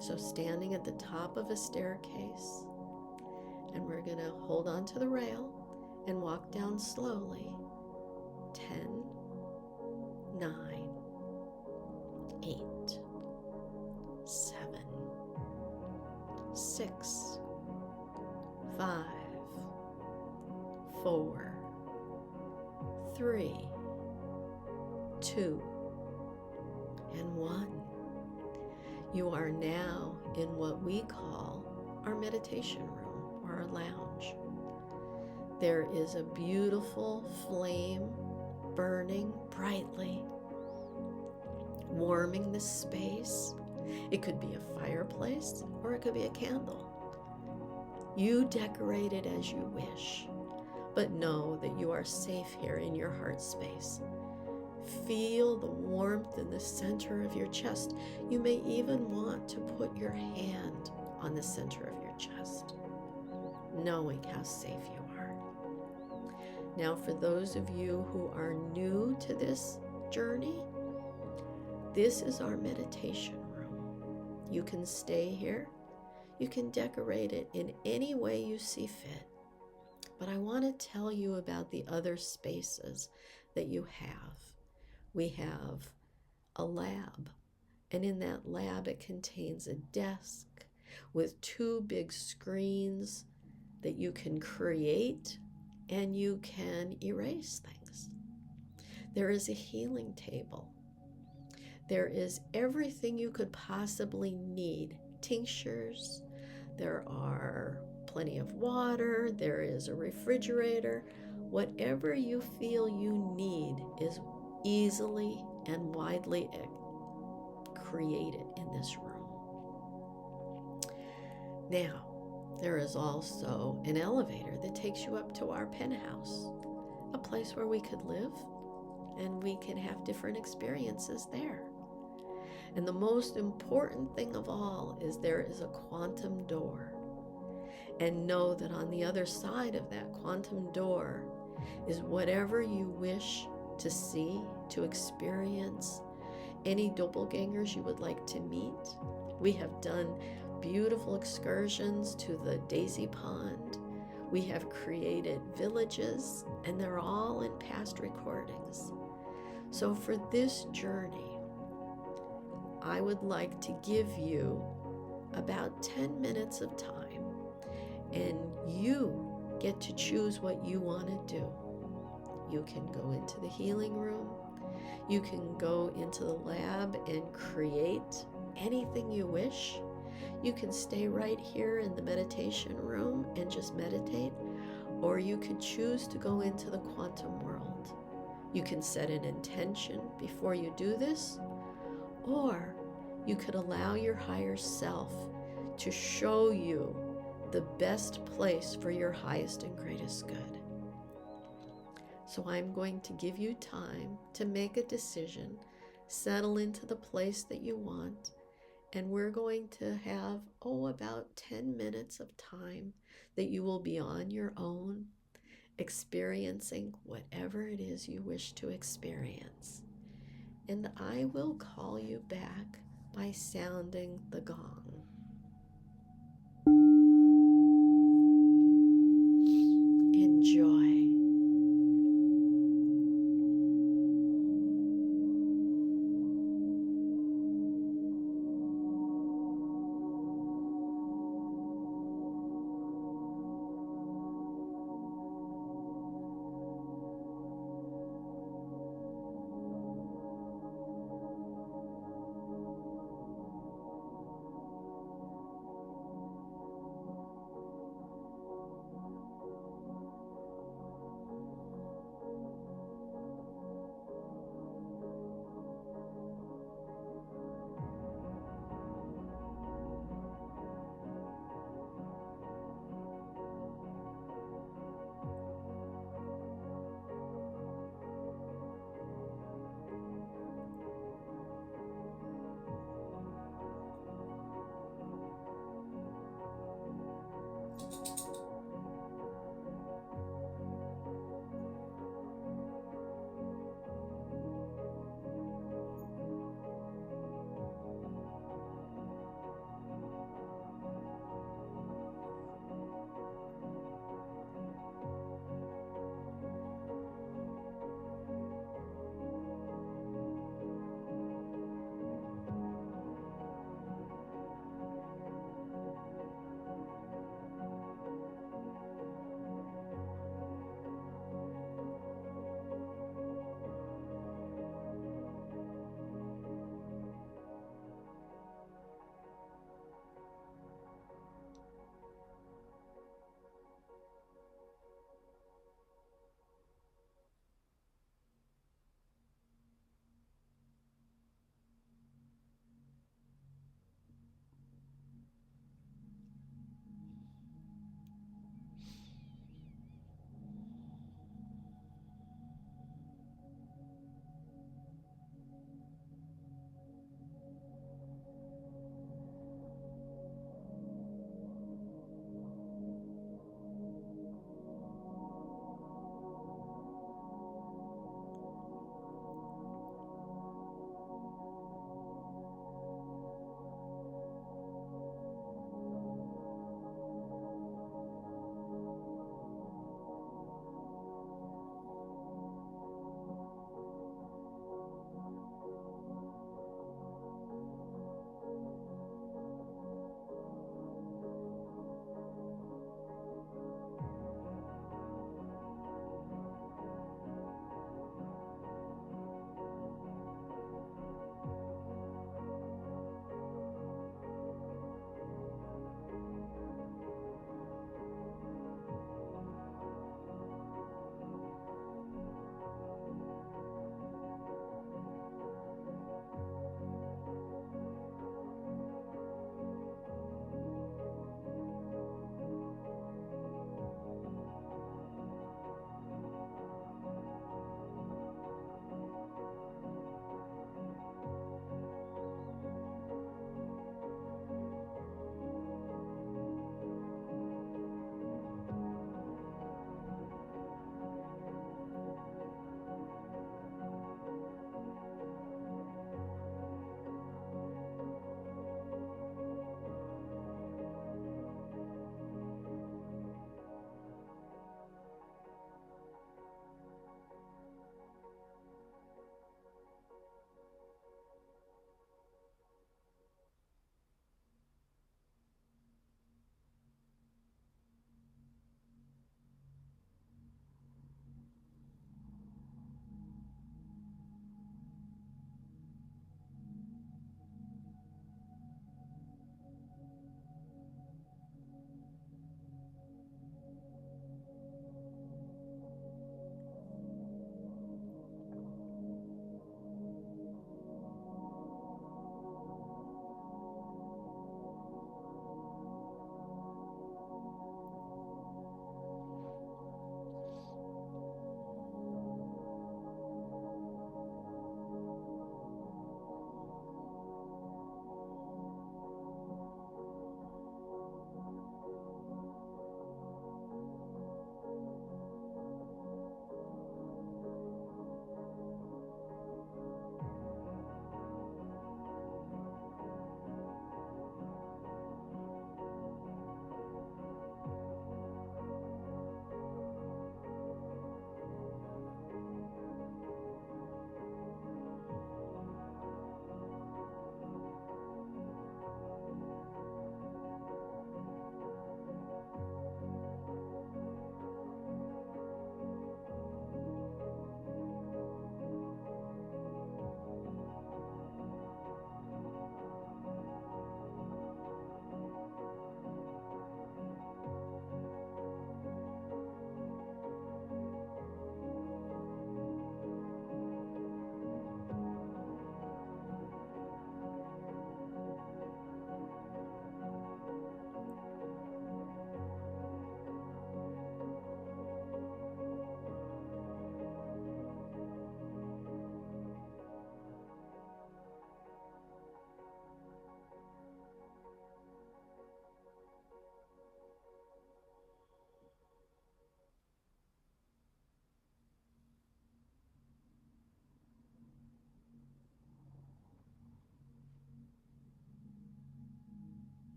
So standing at the top of a staircase, and we're going to hold on to the rail and walk down slowly. 10, 9, 8, 7, 6, 5, 4, 3, 2, and 1. You are now in what we call our meditation room or our lounge. There is a beautiful flame burning brightly, warming the space. It could be a fireplace or it could be a candle. You decorate it as you wish, but know that you are safe here in your heart space. Feel the warmth in the center of your chest. You may even want to put your hand on the center of your chest, knowing how safe you are. Now, for those of you who are new to this journey, this is our meditation room. You can stay here. You can decorate it in any way you see fit. But I want to tell you about the other spaces that you have. We have a lab, and in that lab it contains a desk with 2 big screens that you can create and you can erase things. There is a healing table. There is everything you could possibly need. Tinctures, there are plenty of water, there is a refrigerator. Whatever you feel you need is easily and widely created in this room. Now, there is also an elevator that takes you up to our penthouse, a place where we could live and we can have different experiences there. And the most important thing of all is there is a quantum door. And know that on the other side of that quantum door is whatever you wish to see, to experience, any doppelgangers you would like to meet. We have done beautiful excursions to the Daisy Pond. We have created villages, and they're all in past recordings. So for this journey, I would like to give you about 10 minutes of time, and you get to choose what you want to do. You can go into the healing room. You can go into the lab and create anything you wish. You can stay right here in the meditation room and just meditate, or you could choose to go into the quantum world. You can set an intention before you do this, or you could allow your higher self to show you the best place for your highest and greatest good. So I'm going to give you time to make a decision, settle into the place that you want, and we're going to have, about 10 minutes of time that you will be on your own, experiencing whatever it is you wish to experience. And I will call you back by sounding the gong. Enjoy.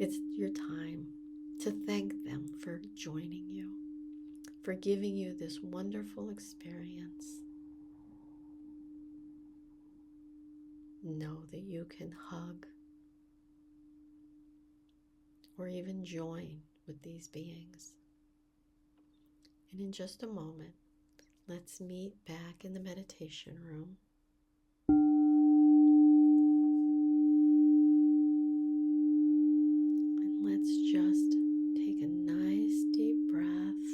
It's your time to thank them for joining you, for giving you this wonderful experience. Know that you can hug or even join with these beings. And in just a moment, let's meet back in the meditation room. And let's just take a nice deep breath.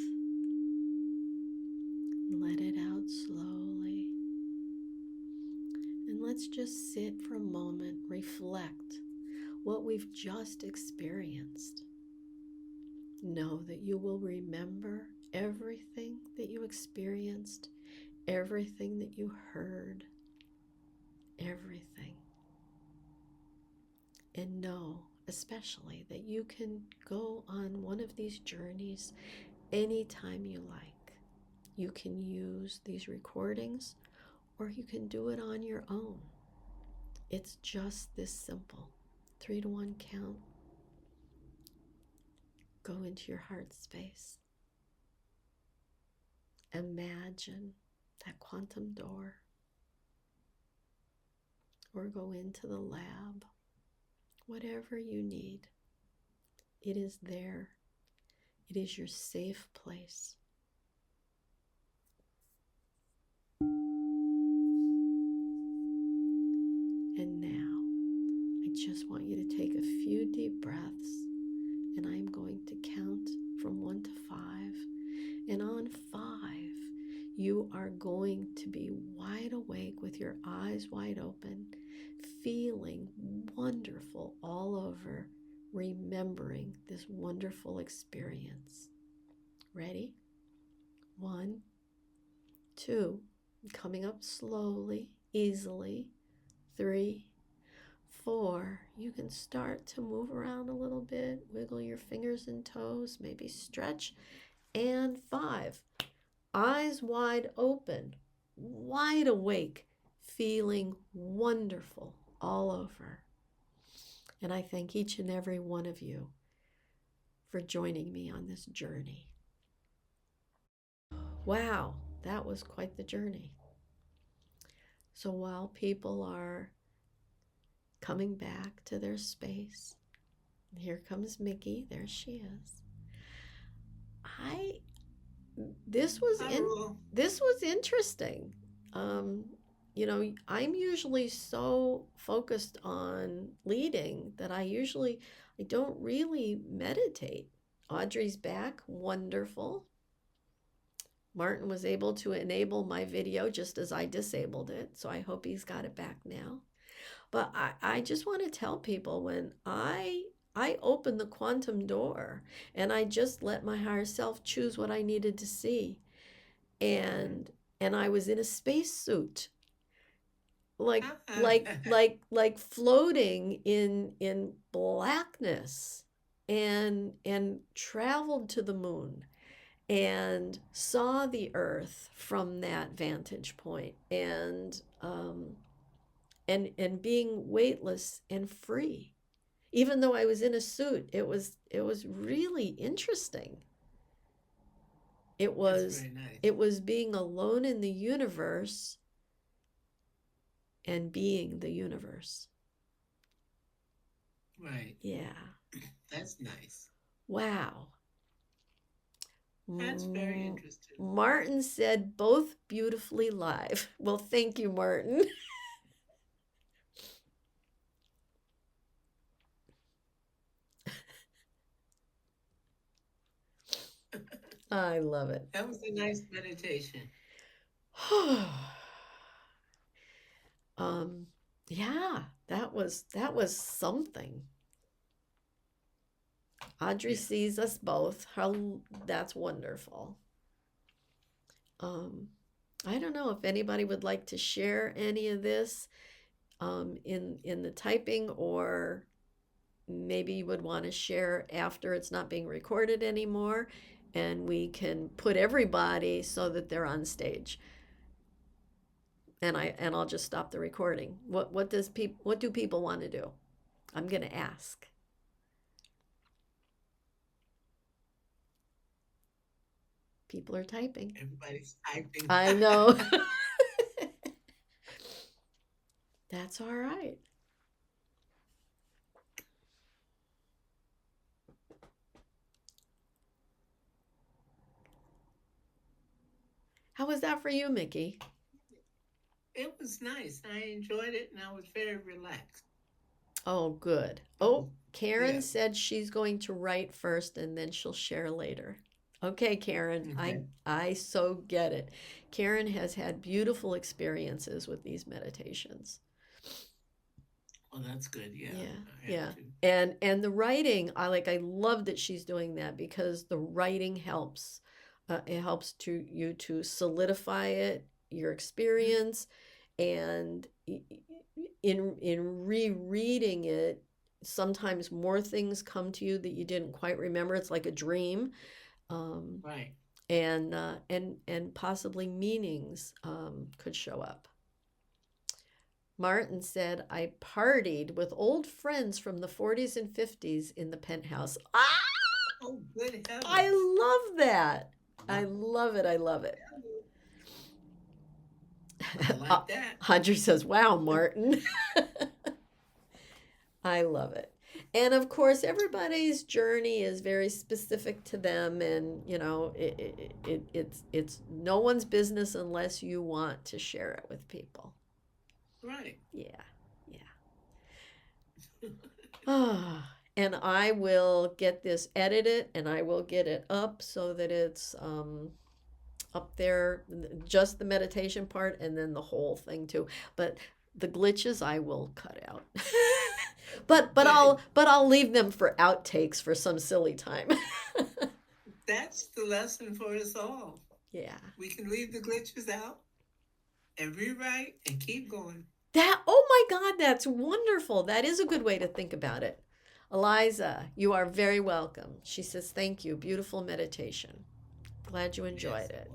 Let it out slowly. And let's just sit for a moment, reflect what we've just experienced. Know that you will remember everything that you experienced, everything that you heard, everything. And know, especially, that you can go on one of these journeys anytime you like. You can use these recordings or you can do it on your own. It's just this simple. 3 to 1 count. Go into your heart space. Imagine that quantum door, or go into the lab. Whatever you need, it is there. It is your safe place. And now, I just want you to take a few deep breaths, and I'm going to count from 1 to 5. And on 5, you are going to be wide awake with your eyes wide open, feeling wonderful all over, remembering this wonderful experience. Ready? 1, 2, coming up slowly, easily. 3, 4, you can start to move around a little bit, wiggle your fingers and toes, maybe stretch. And 5, eyes wide open, wide awake, feeling wonderful all over. And I thank each and every one of you for joining me on this journey. Wow, that was quite the journey. So while people are coming back to their space, here comes Mickey. There she is. I this was Hi, in Rule. this was interesting. Um, I'm usually so focused on leading that I don't really meditate. Audrey's back, wonderful. Martin was able to enable my video just as I disabled it, so I hope he's got it back now. But I just want to tell people, when I opened the quantum door and I just let my higher self choose what I needed to see, and I was in a spacesuit, like floating in blackness, and traveled to the moon and saw the earth from that vantage point, and being weightless and free. Even though I was in a suit, it was really interesting. It That's was very nice. it was being alone in the universe and being the universe. Right. Yeah. That's nice. Wow. That's very interesting. Martin said both beautifully live. Well, thank you, Martin. I love it. That was a nice meditation. um, yeah, that was something. Audrey Yeah. sees us both. How That's wonderful. Um, I don't know if anybody would like to share any of this in the typing, or maybe you would want to share after it's not being recorded anymore, and we can put everybody so that they're on stage. And I'll just stop the recording. What do people want to do? I'm going to ask. People are typing. Everybody's typing. I know. That's all right. How was that for you, Mickey? It was nice. I enjoyed it, and I was very relaxed. Oh, good. It was, Oh, Karen yeah. said she's going to write first and then she'll share later. Okay, Karen, I Okay. I so get it. Karen has had beautiful experiences with these meditations. Well, that's good. Yeah, Yeah, I have yeah. to. And the writing, I love that she's doing that because the writing helps. It helps to you to solidify it, your Mhm. experience, and in rereading it, sometimes more things come to you that you didn't quite remember. It's like a dream, um, Right. and possibly meanings could show up. Martin said, I partied with old friends from the 40s and 50s in the penthouse. Ah, Oh, good I heavens. love that. I Wow. love it. I love it. I like that. Audrey says, wow, Martin. I love it. And of course, everybody's journey is very specific to them, and it's no one's business unless you want to share it with people. Right. Yeah, yeah. Ah, and I will get this edited and I will get it up so that it's up there, just the meditation part and then the whole thing too. But the glitches I will cut out. Good. But I'll leave them for outtakes for some silly time. That's the lesson for us all. Yeah. We can leave the glitches out and rewrite and keep going. Oh my God, that's wonderful. That is a good way to think about it. Eliza, you are very welcome. She says, thank you. Beautiful meditation. Glad you enjoyed Yes. it.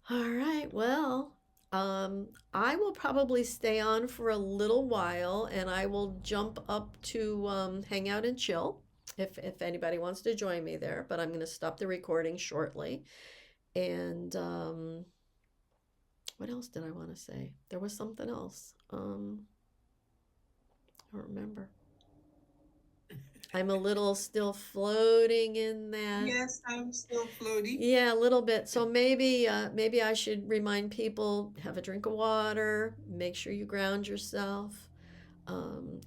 All right. Well, I will probably stay on for a little while and I will jump up to hang out and chill if anybody wants to join me there. But I'm going to stop the recording shortly. And what else did I want to say? There was something else. I don't remember. I'm a little still floating in that. Yes, I'm still floaty. Yeah, a little bit. So maybe I should remind people have a drink of water, make sure you ground yourself.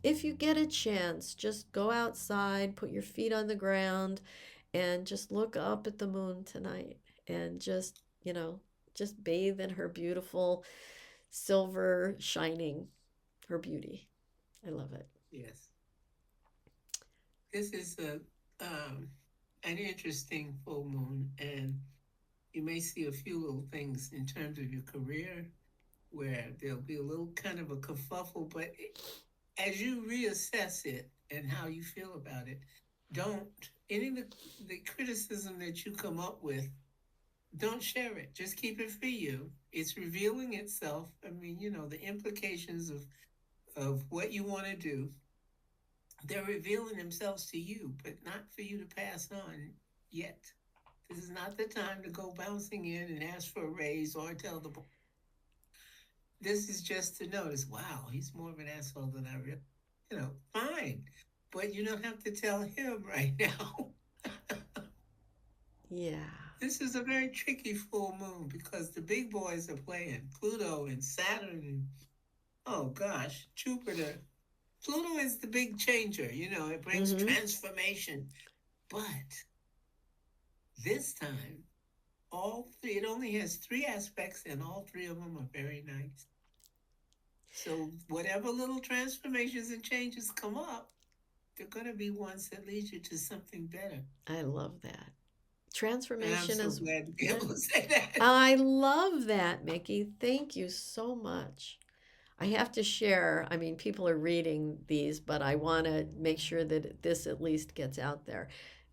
If you get a chance, just go outside, put your feet on the ground, and just look up at the moon tonight and just bathe in her beautiful silver shining, her beauty. I love it. Yes. This is an interesting full moon, and you may see a few little things in terms of your career where there'll be a little kind of a kerfuffle, but as you reassess it and how you feel about it, don't any of the criticism that you come up with, don't share it. Just keep it for you. It's revealing itself. I mean, the implications of what you want to do, they're revealing themselves to you, but not for you to pass on yet. This is not the time to go bouncing in and ask for a raise or tell the boss. This is just to notice, wow, he's more of an asshole than I really, fine. But you don't have to tell him right now. Yeah. This is a very tricky full moon because the big boys are playing Pluto and Saturn and, oh gosh, Jupiter. Pluto is the big changer, it brings Mm-hmm. transformation. But this time, all three, it only has three aspects and all three of them are very nice. So whatever little transformations and changes come up, they're going to be ones that lead you to something better. I love that. And I'm Transformation so is, glad to be able to say that. I love that, Mickey. Thank you so much. I have to share, I mean, people are reading these, but I want to make sure that this at least gets out there.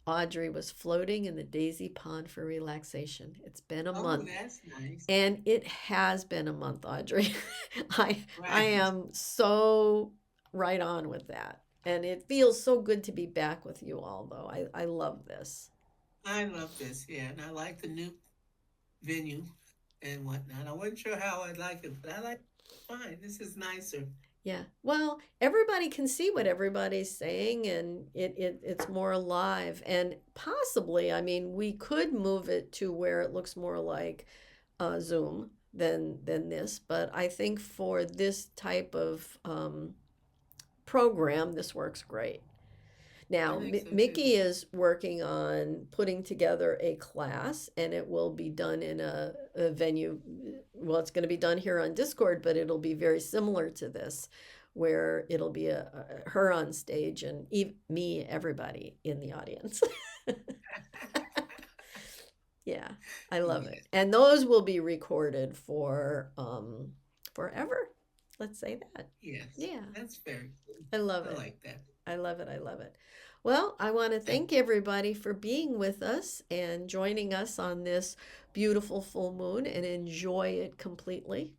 Audrey was floating in the Daisy Pond for relaxation. It's been a Oh, month. that's nice. And it has been a month, Audrey. I Right. am so right on with that. And it feels so good to be back with you all, though. I love this. I love this. Yeah, and I like the new venue and whatnot. I wasn't sure how I'd like it, but I like it fine. This is nicer. Yeah. Well, everybody can see what everybody's saying, and it's more alive. And possibly, I mean, we could move it to where it looks more like Zoom than this. But I think for this type of program, this works great. I Now, think so too. Mickey is working on putting together a class, and it will be done in a venue. Well, it's going to be done here on Discord, but it'll be very similar to this, where it'll be her on stage and me, everybody in the audience. Yeah, I love it. Yes, And those will be recorded for forever. Let's say that. yes. Yeah, That's very cool. I love I it. like that. I love it. I love it. Well, I want to And thank everybody for being with us and joining us on this beautiful full moon and enjoy it completely.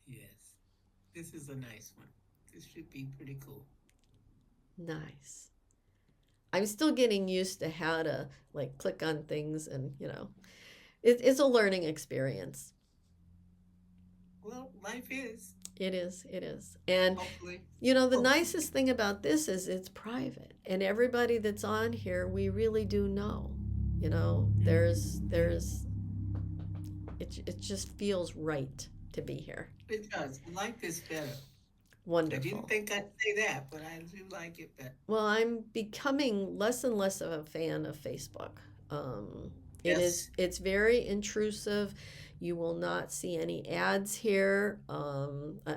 yes, this is a nice one. This should be pretty cool. Nice. I'm still getting used to how to like click on things and, it's a learning experience. Well, life is. It is. It is. And, Hopefully, the hopefully. nicest thing about this is it's private. And everybody that's on here, we really do know. Yeah, It just feels right to be here. it does. I like this better. I didn't Wonderful. think I'd say that, but I do like it better. Well, I'm becoming less and less of a fan of Facebook. Um, Yes. it's very intrusive. You will not see any ads here,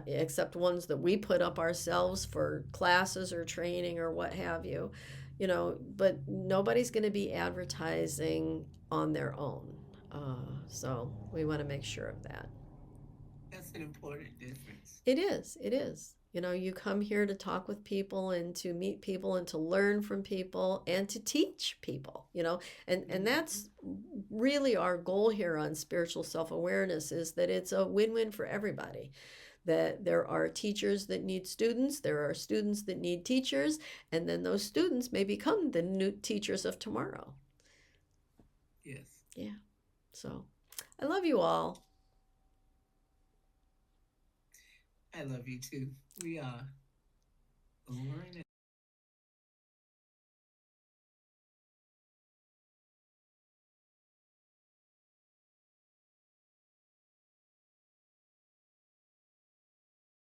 except ones that we put up ourselves for classes or training or what have you. But nobody's going to be advertising on their own. So we want to make sure of that. That's an important difference. It is. It is. You come here to talk with people and to meet people and to learn from people and to teach people, and Mhm. that's really our goal here on spiritual self-awareness is that it's a win-win for everybody. That there are teachers that need students, there are students that need teachers, and then those students may become the new teachers of tomorrow. Yes. Yeah. So, I love you all. I love you too. We are over and